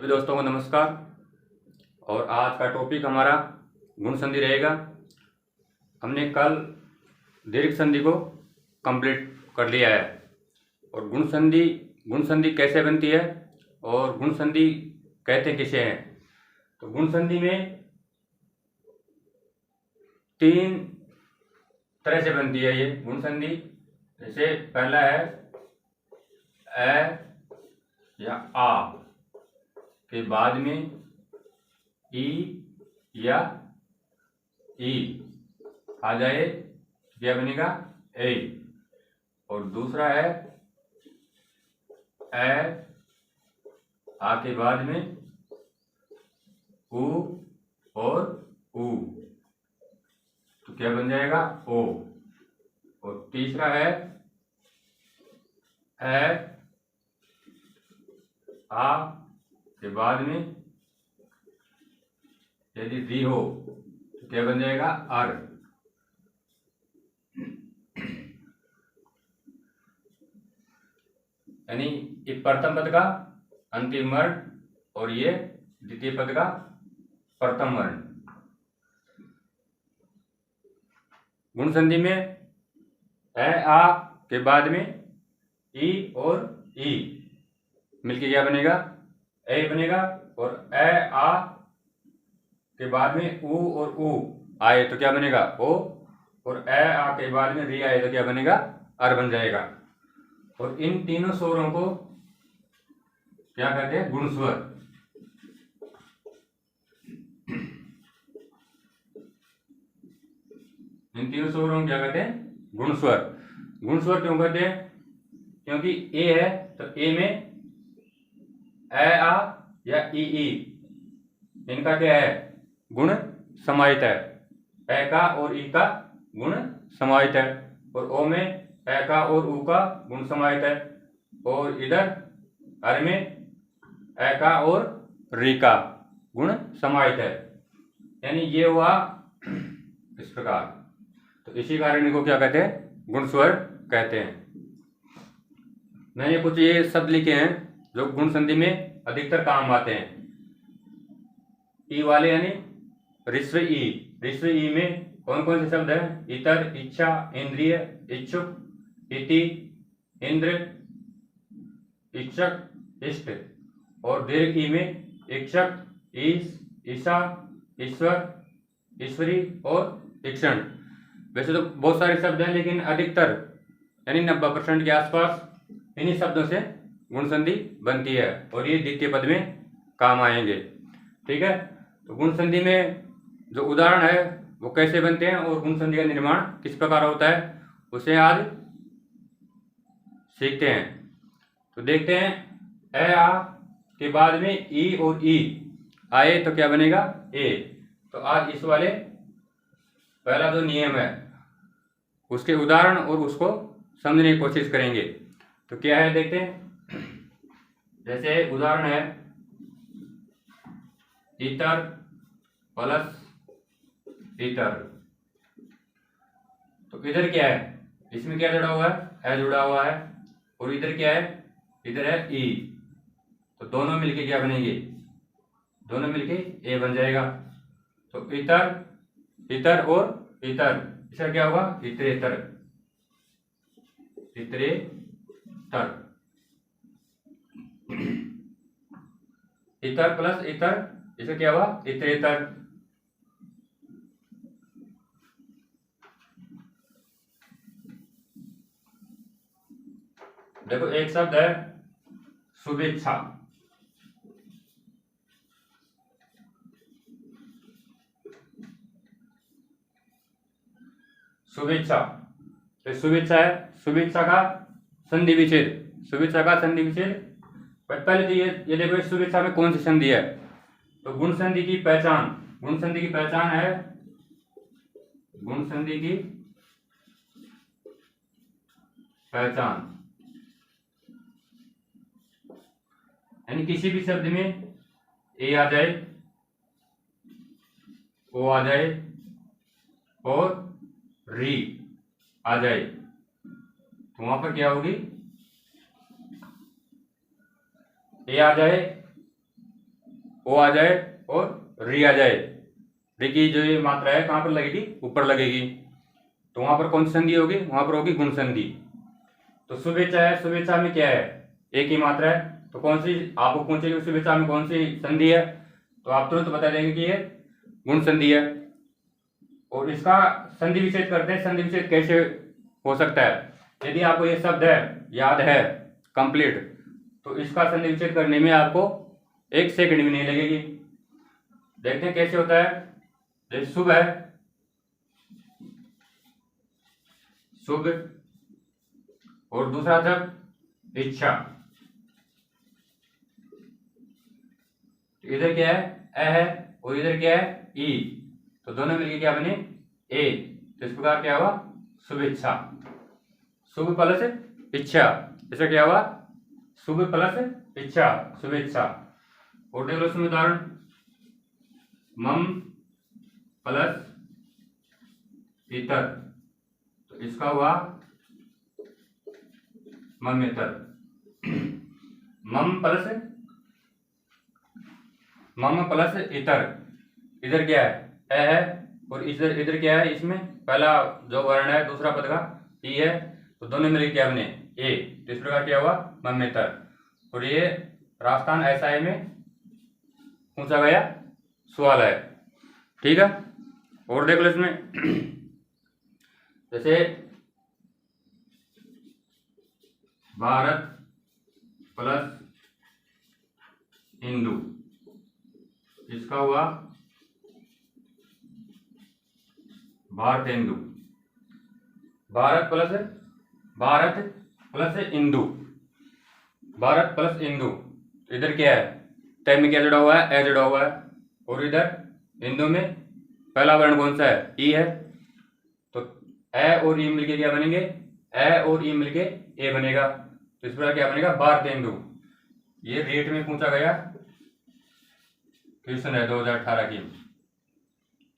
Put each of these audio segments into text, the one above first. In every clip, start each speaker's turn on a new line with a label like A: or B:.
A: सभी दोस्तों को नमस्कार। और आज का टॉपिक हमारा गुण संधि रहेगा। हमने कल दीर्घ संधि को कंप्लीट कर लिया है और गुण संधि कैसे बनती है और गुण संधि कहते किसे हैं। तो गुण संधि में 3 तरह से बनती है ये गुण संधि। जैसे पहला है ए या आ के बाद में ई या ई आ जाए तो क्या बनेगा ए। और दूसरा है ए आ के बाद में उ और उ तो क्या बन जाएगा ओ। और तीसरा है ए आ के बाद में यदि री हो तो क्या बन जाएगा अर। यानी ये प्रथम पद का अंतिम वर्ण और ये द्वितीय पद का प्रथम वर्ण। गुण संधि में ए आ के बाद में ई और ई मिलके क्या बनेगा ए बनेगा। और ए आ के बाद में उ और उ आए तो क्या बनेगा ओ। और ए आ के बाद में री आए तो क्या बनेगा अर बन जाएगा। और इन तीनों स्वरों को क्या कहते हैं गुण स्वर। इन तीनों स्वरों को क्या कहते हैं गुण स्वर। गुण स्वर क्यों कहते हैं क्योंकि ए है तो ए में ए आ या ई इनका क्या है गुण समाहित है। ए का और ई का गुण समाहित है। और ओ में ए का और उ का गुण समाहित है। और इधर अर में ए का और री का गुण समाहित है। यानी ये हुआ इस प्रकार। तो इसी कारण इनको क्या कहते हैं गुण स्वर कहते हैं। मैंने कुछ ये शब्द लिखे हैं जो गुण संधि में अधिकतर काम आते हैं। ई वाले यानी ऋस्व ई में कौन कौन से शब्द हैं इतर इच्छा इंद्रिय इच्छुक इति इंद्र इच्छक इष्ट। और दीर्घ ई में इक्षक ईश ईशा ईश्वर ईश्वरी और इक्षण। वैसे तो बहुत सारे शब्द हैं लेकिन अधिकतर यानी 90% के आसपास इन्हीं शब्दों से गुण संधि बनती है और ये द्वितीय पद में काम आएंगे। ठीक है। तो गुण संधि में जो उदाहरण है वो कैसे बनते हैं और गुण संधि का निर्माण किस प्रकार होता है उसे आज सीखते हैं। तो देखते हैं ए आ के बाद में ई और ई आए तो क्या बनेगा ए। तो आज इस वाले पहला जो नियम है उसके उदाहरण और उसको समझने की कोशिश करेंगे। तो क्या है देखते हैं। जैसे उदाहरण है इतर प्लस इतर। तो इधर क्या है इसमें क्या जुड़ा हुआ है जुड़ा हुआ है। और इधर क्या है इधर है ई। तो दोनों मिलके क्या बनेंगे दोनों मिलके ए बन जाएगा। तो इतर और इतर इसका क्या होगा इतरेतर इतरेतर। इतर प्लस इतर इसका क्या हुआ इतरेतर। देखो एक शब्द है शुभेच्छा। शुभेच्छा तो शुभेच्छा है शुभेच्छा का संधि विच्छेद। शुभेच्छा का संधि विच्छेद पहले तो ये देखो इस शुभेच्छा में कौन सी संधि है। तो गुण संधि की पहचान है गुण संधि की पहचान यानी किसी भी शब्द में ए आ जाए ओ आ जाए और री आ जाए तो वहां पर क्या होगी ए आ जाए ओ आ जाए और री आ जाए। री की जो ये मात्रा है कहाँ पर लगेगी, ऊपर लगेगी, तो वहां पर कौन सी संधि होगी, वहां पर होगी गुण संधि। तो शुभेच्छा है, शुभेच्छा में क्या है, एक ही मात्रा है, तो कौन सी आपको पूछेगी शुभेच्छा में कौन सी संधि है, तो आप तुरंत बता देंगे कि ये गुण संधि है। और इसका संधि विच्छेद करते हैं, संधि विच्छेद कैसे हो सकता है, यदि आपको ये शब्द है याद है कंप्लीट, तो इसका संधि विच्छेद करने में आपको 1 सेकंड भी नहीं लगेगी। देखते हैं कैसे होता है। जैसे शुभ है, शुभ, और दूसरा शब्द इच्छा, इधर क्या है, अ है, और इधर क्या है, ई, तो दोनों मिलके क्या बने, ए। तो इस प्रकार क्या हुआ, शुभेच्छा। शुभ प्लस इच्छा, इसका क्या हुआ, शुभ प्लस इच्छा, शुभेच्छा। और देख लो इसमें उदाहरण, मम प्लस इतर, तो इसका हुआ ममेतर। मम प्लस इतर, इधर क्या है, है, और इधर इधर क्या है, इसमें पहला जो वर्ण है दूसरा पद का ई है, तो दोनों मिलकर क्या बने, ए। तो इस प्रकार क्या हुआ, ममेतर। और ये राजस्थान एसआई में पूछा गया सवाल है, ठीक है। और देख लो इसमें जैसे भारत प्लस हिंदू, इसका हुआ भारत हिंदू। भारत प्लस हिंदू, भारत प्लस हिंदू, इधर क्या है, तय में क्या जुड़ा हुआ है, ए जुड़ा हुआ है, और इधर हिंदू में पहला वर्ण कौन सा है, ई है, तो ए और ई मिलके क्या बनेंगे, ए और ई मिलके ए बनेगा। तो इस प्रकार क्या बनेगा, भारत हिंदू। ये रेट में पूछा गया क्वेश्चन है 2018 की,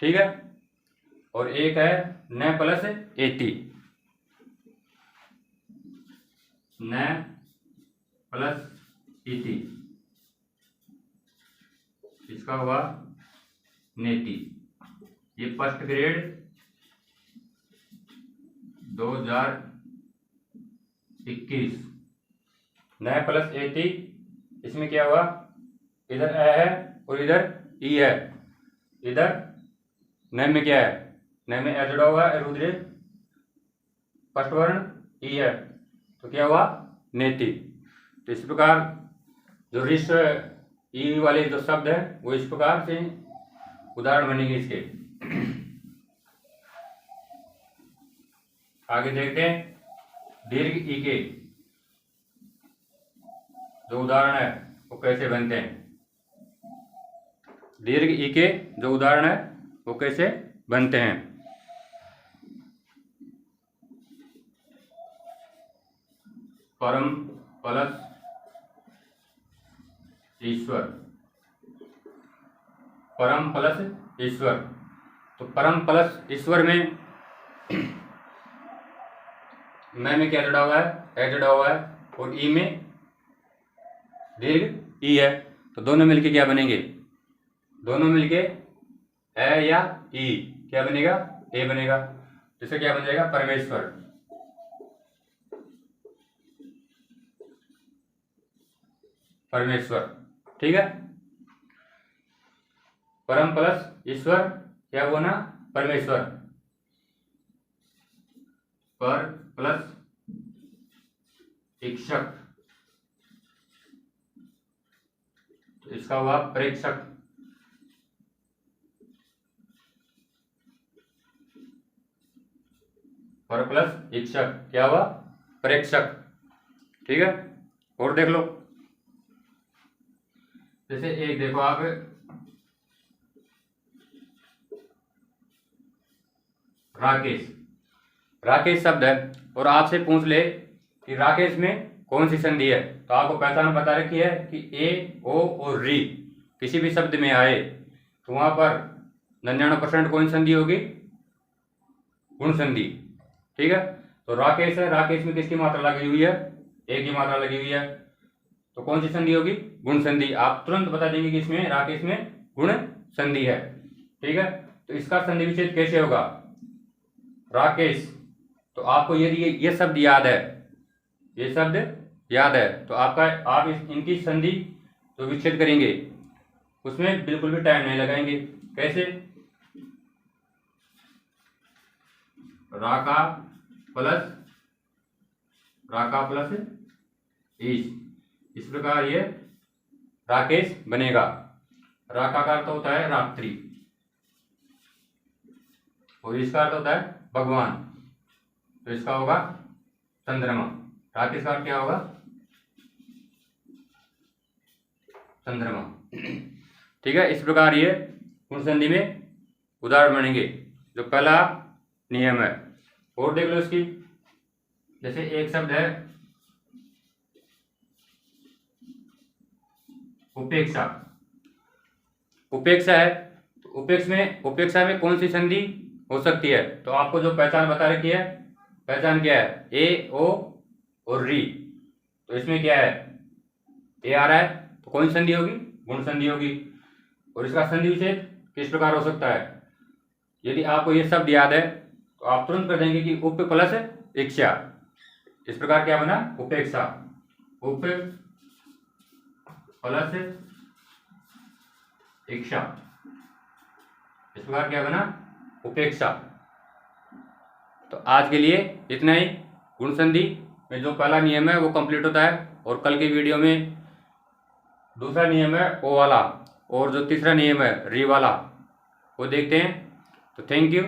A: ठीक है। और एक है न प्लस एटी, न प्लस इति, इसका हुआ नेति। ये फर्स्ट ग्रेड 2021, न प्लस एटी, इसमें क्या हुआ, इधर ए है और इधर ई है, इधर न में क्या है, न में ए जुड़ा हुआ है, रुद्र फर्स्ट वर्ण ई है, तो क्या हुआ, नेति। तो इस प्रकार जो रिश्व ई वाले जो शब्द है वो इस प्रकार से उदाहरण बनेंगे इसके। आगे देखते हैं दीर्घ ई के जो उदाहरण है वो कैसे बनते हैं। दीर्घ ई के जो उदाहरण है वो कैसे बनते हैं। परम प्लस ईश्वर, परम प्लस ईश्वर, तो परम प्लस ईश्वर में मैं में क्या जुड़ा हुआ है, ए जुड़ा हुआ है, और ई में दीर्घ ई है, तो दोनों मिलके क्या बनेंगे, दोनों मिलके ए या ई क्या बनेगा, ए बनेगा। जिससे क्या बन जाएगा, परमेश्वर। परमेश्वर, ठीक है। परम प्लस ईश्वर क्या हुआ ना, परमेश्वर। पर प्लस इक्षक, तो इसका हुआ प्रेक्षक। पर प्लस इक्षक क्या हुआ, प्रेक्षक, ठीक है। और देख लो जैसे एक देखो आप, राकेश, राकेश शब्द है और आपसे पूछ ले कि राकेश में कौन सी संधि है, तो आपको पहचान बता रखी है कि ए, ओ और री किसी भी शब्द में आए तो वहां पर 99% कौन संधि होगी, गुण संधि, ठीक है। तो राकेश है, राकेश में किसकी मात्रा लगी हुई है, ए की मात्रा लगी हुई है, तो कौन सी संधि होगी? गुण संधि। आप तुरंत बता देंगे कि इसमें राकेश में गुण संधि है। ठीक है, तो इसका संधि विच्छेद कैसे होगा? राकेश, तो आपको यदि ये शब्द याद है, ये शब्द याद है, तो आप इनकी संधि जो विच्छेद करेंगे उसमें बिल्कुल भी टाइम नहीं लगाएंगे। कैसे? राका प्लस इस प्रकार ये राकेश बनेगा। राका का अर्थ होता है रात्रि और इसका अर्थ होता है भगवान, तो इसका होगा चंद्रमा। राकेश का अर्थ क्या होगा? चंद्रमा। ठीक है, इस प्रकार ये गुण संधि में उदाहरण बनेंगे। जो पहला नियम है, और देख लो इसकी। जैसे एक शब्द है उपेक्षा। उपेक्षा है, तो उपेक्षा में कौन सी संधि हो सकती है? तो आपको जो पहचान बता रखी है, पहचान क्या है? ए, ओ और री। तो इसमें क्या है? ए आ रहा है, तो कौन सी संधि होगी? गुण संधि होगी। और इसका संधि विच्छेद किस प्रकार हो सकता है? यदि आपको ये शब्द याद है तो आप तुरंत कर देंगे कि उप प्लस इच्छा। इस प्रकार क्या बना? उपेक्षा। उप प्लस इच्छा, इस प्रकार क्या बना? उपेक्षा। तो आज के लिए इतना ही। गुण संधि में जो पहला नियम है वो कंप्लीट होता है, और कल की वीडियो में दूसरा नियम है ओ वाला, और जो तीसरा नियम है री वाला, वो देखते हैं। तो थैंक यू।